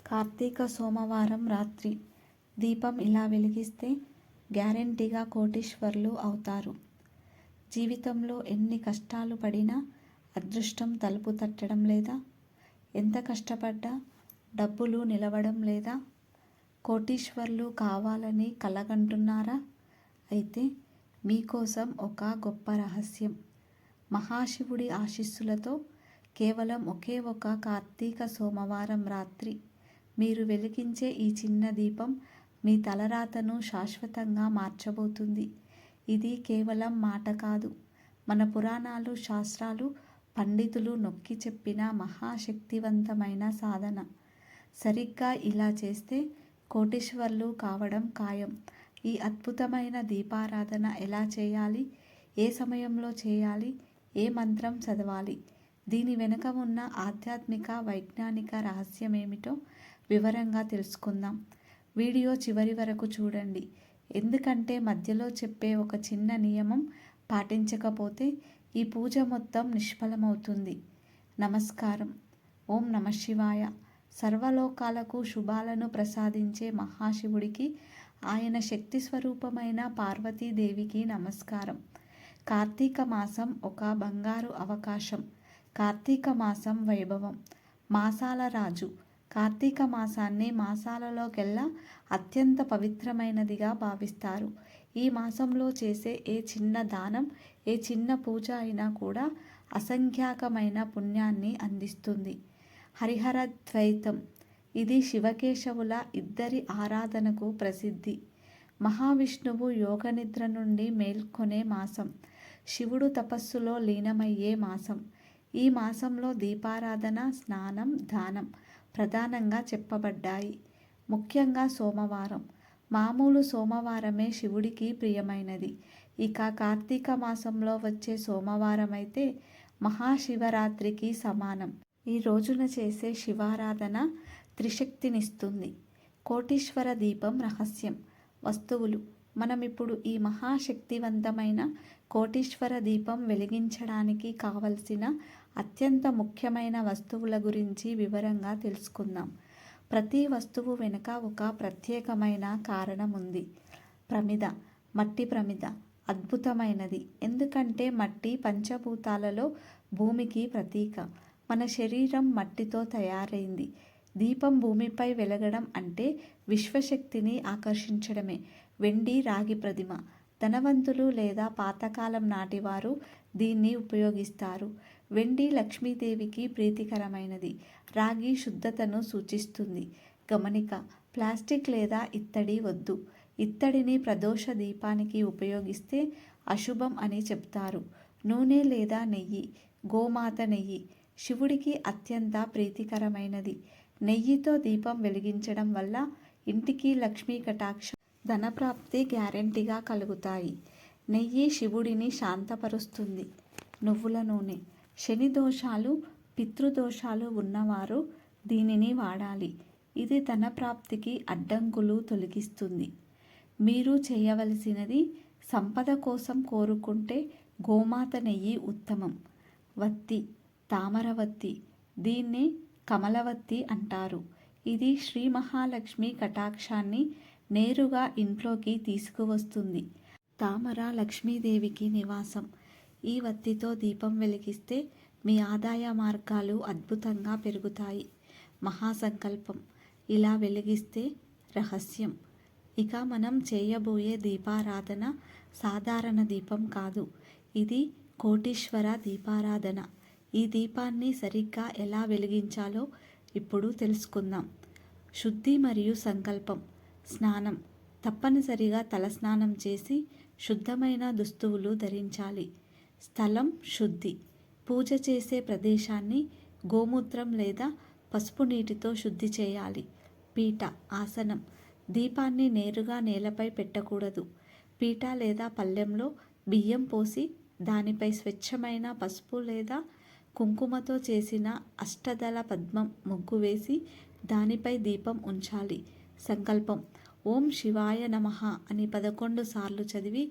కార్తీక సోమవారం రాత్రి దీపం ఇలా వెలిగిస్తే గ్యారెంటీగా కోటీశ్వరులు అవుతారు. జీవితంలో ఎన్ని కష్టాలు పడినా అదృష్టం తలుపు తట్టడం లేదా? ఎంత కష్టపడ్డా డబ్బులు నిలవడం లేదా? కోటీశ్వరులు కావాలని కలగంటున్నారా? అయితే మీకోసం ఒక గొప్ప రహస్యం. మహాశివుడి ఆశీస్సులతో కేవలం ఒకే ఒక కార్తీక సోమవారం రాత్రి మీరు వెలిగించే ఈ చిన్న దీపం మీ తలరాతను శాశ్వతంగా మార్చబోతుంది. ఇది కేవలం మాట కాదు, మన పురాణాలు, శాస్త్రాలు, పండితులు నొక్కి చెప్పిన మహాశక్తివంతమైన సాధన. సరిగ్గా ఇలా చేస్తే కోటీశ్వరులు కావడం ఖాయం. ఈ అద్భుతమైన దీపారాధన ఎలా చేయాలి, ఏ సమయంలో చేయాలి, ఏ మంత్రం చదవాలి, దీని వెనుక ఉన్న ఆధ్యాత్మిక వైజ్ఞానిక రహస్యమేమిటో వివరంగా తెలుసుకుందాం. వీడియో చివరి వరకు చూడండి. ఎందుకంటే మధ్యలో చెప్పే ఒక చిన్న నియమం పాటించకపోతే ఈ పూజ మొత్తం నిష్ఫలమవుతుంది. నమస్కారం. ఓం నమఃశివాయ. సర్వలోకాలకు శుభాలను ప్రసాదించే మహాశివుడికి, ఆయన శక్తి స్వరూపమైన పార్వతీదేవికి నమస్కారం. కార్తీక మాసం ఒక బంగారు అవకాశం. కార్తీక మాసం వైభవం. మాసాల రాజు. కార్తీక మాసాన్ని మాసాలలోకెల్లా అత్యంత పవిత్రమైనదిగా భావిస్తారు. ఈ మాసంలో చేసే ఏ చిన్న దానం, ఏ చిన్న పూజ అయినా కూడా అసంఖ్యాకమైన పుణ్యాన్ని అందిస్తుంది. హరిహర ద్వైతం. ఇది శివకేశవుల ఇద్దరి ఆరాధనకు ప్రసిద్ధి. మహావిష్ణువు యోగనిద్ర నుండి మేల్కొనే మాసం. శివుడు తపస్సులో లీనమయ్యే మాసం. ఈ మాసంలో దీపారాధన, స్నానం, దానం ప్రధానంగా చెప్పబడ్డాయి. ముఖ్యంగా సోమవారం. మామూలు సోమవారమే శివుడికి ప్రియమైనది. ఇక కార్తీక మాసంలో వచ్చే సోమవారం అయితే మహాశివరాత్రికి సమానం. ఈ రోజున చేసే శివారాధన త్రిశక్తినిస్తుంది. కోటీశ్వర దీపం రహస్యం. వస్తువులు. మనమిప్పుడు ఈ మహాశక్తివంతమైన కోటీశ్వర దీపం వెలిగించడానికి కావలసిన అత్యంత ముఖ్యమైన వస్తువుల గురించి వివరంగా తెలుసుకుందాం. ప్రతి వస్తువు వెనుక ఒక ప్రత్యేకమైన కారణం ఉంది. ప్రమిద. మట్టి ప్రమిద అద్భుతమైనది. ఎందుకంటే మట్టి పంచభూతాలలో భూమికి ప్రతీక. మన శరీరం మట్టితో తయారైంది. దీపం భూమిపై వెలగడం అంటే విశ్వశక్తిని ఆకర్షించడమే. వెండి, రాగి ప్రతిమ. ధనవంతులు లేదా పాతకాలం నాటివారు దీన్ని ఉపయోగిస్తారు. వెండి లక్ష్మీదేవికి ప్రీతికరమైనది. రాగి శుద్ధతను సూచిస్తుంది. గమనిక. ప్లాస్టిక్ లేదా ఇత్తడి వద్దు. ఇత్తడిని ప్రదోష దీపానికి ఉపయోగిస్తే అశుభం అని చెప్తారు. నూనె లేదా నెయ్యి. గోమాత నెయ్యి శివుడికి అత్యంత ప్రీతికరమైనది. నెయ్యితో దీపం వెలిగించడం వల్ల ఇంటికి లక్ష్మీ కటాక్షం, ధనప్రాప్తి గ్యారెంటీగా కలుగుతాయి. నెయ్యి శివుడిని శాంతపరుస్తుంది. నువ్వుల నూనె. శని దోషాలు, పితృదోషాలు ఉన్నవారు దీనిని వాడాలి. ఇది ధనప్రాప్తికి అడ్డంకులు తొలగిస్తుంది. మీరు చేయవలసినది, సంపద కోసం కోరుకుంటే గోమాత నెయ్యి ఉత్తమం. వత్తి. తామరవత్తి. దీన్ని కమలవత్తి అంటారు. ఇది శ్రీ మహాలక్ష్మి కటాక్షాన్ని నేరుగా ఇంట్లోకి తీసుకువస్తుంది. తామర లక్ష్మీదేవికి నివాసం. ఈ వత్తితో దీపం వెలిగిస్తే మీ ఆదాయ మార్గాలు అద్భుతంగా పెరుగుతాయి. మహాసంకల్పం. ఇలా వెలిగిస్తే రహస్యం. ఇక మనం చేయబోయే దీపారాధన సాధారణ దీపం కాదు. ఇది కోటీశ్వర దీపారాధన. ఈ దీపాన్ని సరిగ్గా ఎలా వెలిగించాలో ఇప్పుడు తెలుసుకుందాం. శుద్ధి మరియు సంకల్పం. స్నానం. తప్పనిసరిగా తలస్నానం చేసి శుద్ధమైన దుస్తువులు ధరించాలి. స్థలం శుద్ధి. పూజ చేసే ప్రదేశాన్ని గోమూత్రం లేదా పసుపు నీటితో శుద్ధి చేయాలి. పీట, ఆసనం. దీపాన్ని నేరుగా నేలపై పెట్టకూడదు. పీట లేదా పళ్ళెంలో బియ్యం పోసి దానిపై స్వచ్ఛమైన పసుపు లేదా కుంకుమతో చేసిన అష్టదళ పద్మం ముగ్గు వేసి దానిపై దీపం ఉంచాలి. సంకల్పం. ఓం శివాయ నమః అని 11 సార్లు చదివి,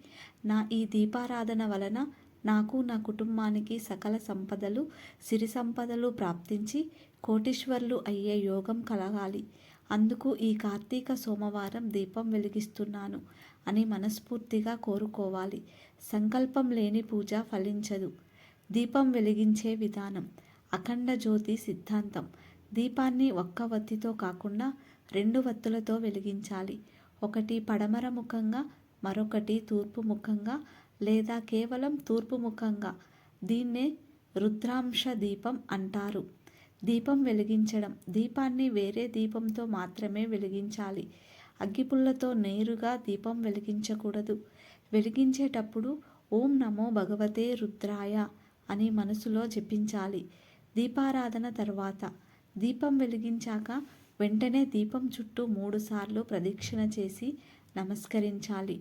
నా ఈ దీపారాధన వలన నాకు, నా కుటుంబానికి సకల సంపదలు, సిరి సంపదలు ప్రాప్తించి కోటీశ్వర్లు అయ్యే యోగం కలగాలి. అందుకు ఈ కార్తీక సోమవారం దీపం వెలిగిస్తున్నాను అని మనస్ఫూర్తిగా కోరుకోవాలి. సంకల్పం లేని పూజ ఫలించదు. దీపం వెలిగించే విధానం. అఖండ జ్యోతి సిద్ధాంతం. దీపాన్ని ఒక్క వత్తితో కాకుండా 2 వత్తులతో వెలిగించాలి. ఒకటి పడమర ముఖంగా, మరొకటి తూర్పు ముఖంగా లేదా కేవలం తూర్పు ముఖంగా. దీన్నే రుద్రాంశ దీపం అంటారు. దీపం వెలిగించడం. దీపాన్ని వేరే దీపంతో మాత్రమే వెలిగించాలి. అగ్గిపుల్లతో నేరుగా దీపం వెలిగించకూడదు. వెలిగించేటప్పుడు ఓం నమో భగవతే రుద్రాయ అని మనసులో జపించాలి. దీపారాధన తర్వాత దీపం వెలిగించాక వెంటనే దీపం చుట్టూ 3 సార్లు ప్రదక్షిణ చేసి నమస్కరించాలి.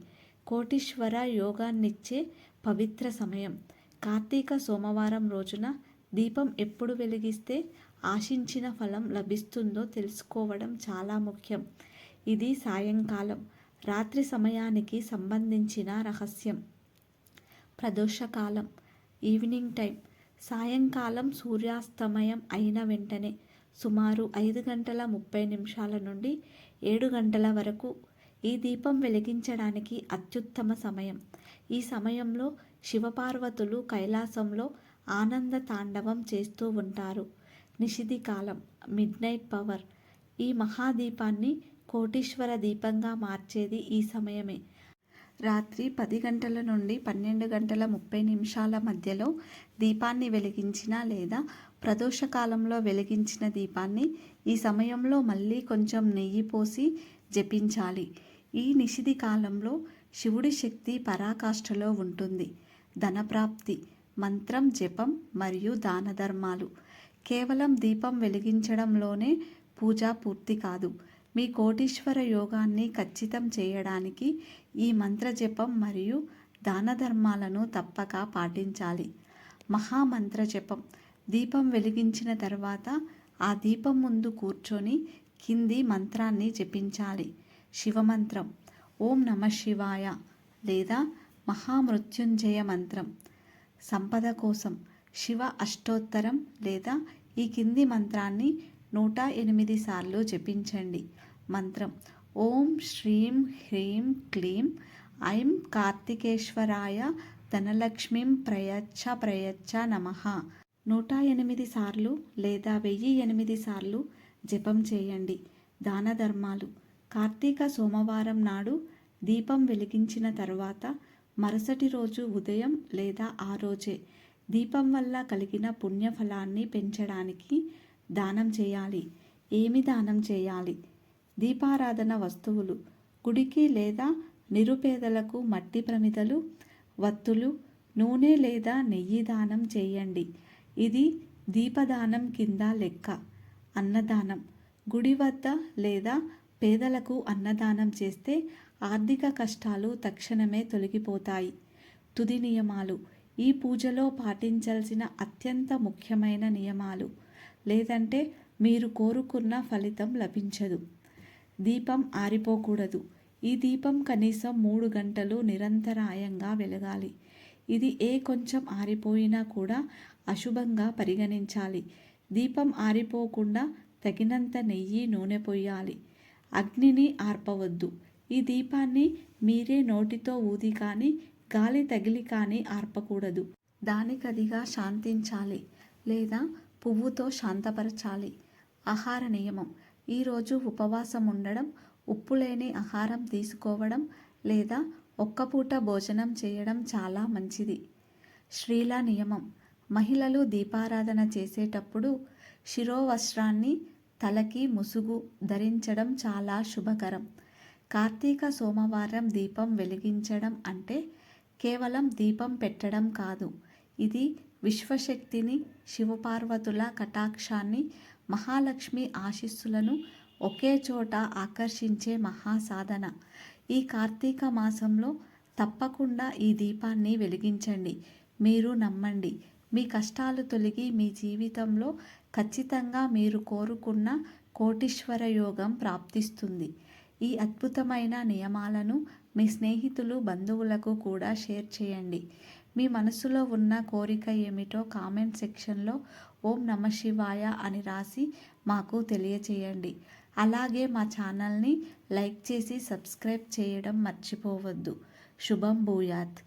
కోటీశ్వర యోగాన్నిచ్చే పవిత్ర సమయం. కార్తీక సోమవారం రోజున దీపం ఎప్పుడు వెలిగిస్తే ఆశించిన ఫలం లభిస్తుందో తెలుసుకోవడం చాలా ముఖ్యం. ఇది సాయంకాలం, రాత్రి సమయానికి సంబంధించిన రహస్యం. ప్రదోషకాలం, ఈవినింగ్ టైం. సాయంకాలం సూర్యాస్తమయం అయిన వెంటనే సుమారు 5 గంటల 30 నిమిషాల నుండి 7 గంటల వరకు ఈ దీపం వెలిగించడానికి అత్యుత్తమ సమయం. ఈ సమయంలో శివపార్వతులు కైలాసంలో ఆనంద తాండవం చేస్తూ ఉంటారు. నిషిది కాలం, మిడ్ నైట్ పవర్. ఈ మహాదీపాన్ని కోటీశ్వర దీపంగా మార్చేది ఈ సమయమే. రాత్రి 10 గంటల నుండి 12 గంటల 30 నిమిషాల మధ్యలో దీపాన్ని వెలిగించిన లేదా ప్రదోషకాలంలో వెలిగించిన దీపాన్ని ఈ సమయంలో మళ్ళీ కొంచెం నెయ్యి పోసి జపించాలి. ఈ నిషిది కాలంలో శివుడి శక్తి పరాకాష్ఠలో ఉంటుంది. ధనప్రాప్తి, మంత్రం జపం మరియు దాన ధర్మాలు. కేవలం దీపం వెలిగించడంలోనే పూజ పూర్తి కాదు. మీ కోటీశ్వర యోగాన్ని ఖచ్చితం చేయడానికి ఈ మంత్ర జపం మరియు దాన ధర్మాలను తప్పక పాటించాలి. మహామంత్ర జపం. దీపం వెలిగించిన తర్వాత ఆ దీపం ముందు కూర్చొని కింది మంత్రాన్ని జపించాలి. శివమంత్రం ఓం నమః శివాయ లేదా మహామృత్యుంజయ మంత్రం. సంపద కోసం శివ అష్టోత్తరం లేదా ఈ కింది మంత్రాన్ని 108 సార్లు జపించండి. మంత్రం ఓం శ్రీం హ్రీం క్లీం ఐం కార్తికేశ్వరాయ ధనలక్ష్మీం ప్రయచ్చ నమః. 108 సార్లు లేదా 1008 సార్లు జపం చేయండి. దాన ధర్మాలు. కార్తీక సోమవారం నాడు దీపం వెలిగించిన తర్వాత మరుసటి రోజు ఉదయం లేదా ఆ రోజే దీపం వల్ల కలిగిన పుణ్యఫలాన్ని పెంచడానికి దానం చేయాలి. ఏమి దానం చేయాలి? దీపారాధన వస్తువులు. గుడికి లేదా నిరుపేదలకు మట్టి ప్రమిదలు, వత్తులు, నూనె లేదా నెయ్యి దానం చేయండి. ఇది దీపదానం కింద లెక్క. అన్నదానం. గుడి వద్ద లేదా పేదలకు అన్నదానం చేస్తే ఆర్థిక కష్టాలు తక్షణమే తొలగిపోతాయి. తుది నియమాలు. ఈ పూజలో పాటించాల్సిన అత్యంత ముఖ్యమైన నియమాలు, లేదంటే మీరు కోరుకున్న ఫలితం లభించదు. దీపం ఆరిపోకూడదు. ఈ దీపం కనీసం 3 గంటలు నిరంతరాయంగా వెలగాలి. ఇది కొంచెం ఆరిపోయినా కూడా అశుభంగా పరిగణించాలి. దీపం ఆరిపోకుండా తగినంత నెయ్యి, నూనె పోయాలి. అగ్నిని ఆర్పవద్దు. ఈ దీపాన్ని మీరే నోటితో ఊది కానీ గాలి తగిలి కానీ ఆర్పకూడదు. దానికదిగా శాంతించాలి లేదా పువ్వుతో శాంతపరచాలి. ఆహార నియమం. ఈరోజు ఉపవాసం ఉండడం, ఉప్పు లేని ఆహారం తీసుకోవడం లేదా ఒక్కపూట భోజనం చేయడం చాలా మంచిది. శ్రీల నియమం. మహిళలు దీపారాధన చేసేటప్పుడు శిరోవస్త్రాన్ని, తలకి ముసుగు ధరించడం చాలా శుభకరం. కార్తీక సోమవారం దీపం వెలిగించడం అంటే కేవలం దీపం పెట్టడం కాదు. ఇది విశ్వశక్తిని, శివపార్వతుల కటాక్షాన్ని, మహాలక్ష్మి ఆశీస్సులను ఒకే చోట ఆకర్షించే మహాసాధన. ఈ కార్తీక మాసంలో తప్పకుండా ఈ దీపాన్ని వెలిగించండి. మీరు నమ్మండి, మీ కష్టాలు తొలగి మీ జీవితంలో ఖచ్చితంగా మీరు కోరుకున్న కోటీశ్వర యోగం ప్రాప్తిస్తుంది. ఈ అద్భుతమైన నియమాలను మీ స్నేహితులు, బంధువులకు కూడా షేర్ చేయండి. మీ మనసులో ఉన్న కోరిక ఏమిటో కామెంట్ సెక్షన్లో ఓం నమ శివాయ అని రాసి మాకు తెలియచేయండి. అలాగే మా ఛానల్ని లైక్ చేసి సబ్స్క్రైబ్ చేయడం మర్చిపోవద్దు. శుభం భూయాత్.